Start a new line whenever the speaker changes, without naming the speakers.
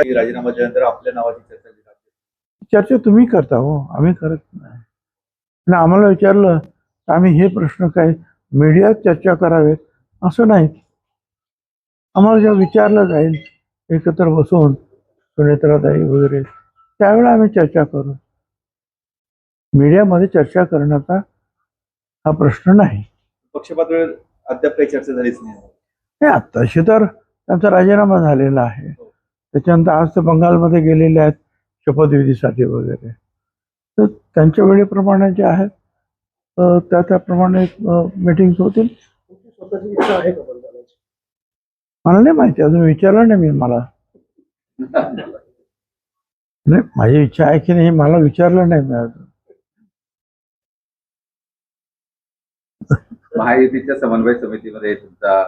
राजीनामा दिल्यानंतर आपल्या नावाची चर्चा झाली.
चर्चा तुम्ही करता हो, आम्ही करत नाही. आणि आम्हाला विचारलं तर आम्ही हे प्रश्न काय मीडियात चर्चा करावेत असं नाही. आम्हाला जेव्हा विचारलं जाईल एकत्र बसून सुनेत्राताई वगैरे त्यावेळेला आम्ही चर्चा करू. मीडियामध्ये चर्चा करण्याचा हा प्रश्न नाही.
पक्षपातळीवर अद्याप काही चर्चा झालीच नाही.
हे आत्ताशी तर त्यांचा राजीनामा झालेला आहे. त्याच्यानंतर आज ते बंगालमध्ये गेलेले आहेत शपथविधीसाठी वगैरे. तर त्यांच्या वेळेप्रमाणे जे आहेत त्याप्रमाणे मीटिंग्स होतील.
स्वतःची इच्छा आहे का बदलायची?
मला नाही माहिती, अजून विचारलं नाही मी. मला नाही, माझी इच्छा आहे की नाही मला विचारलं नाही मी अजून.
महायुतीच्या समन्वय समितीमध्ये तुमचा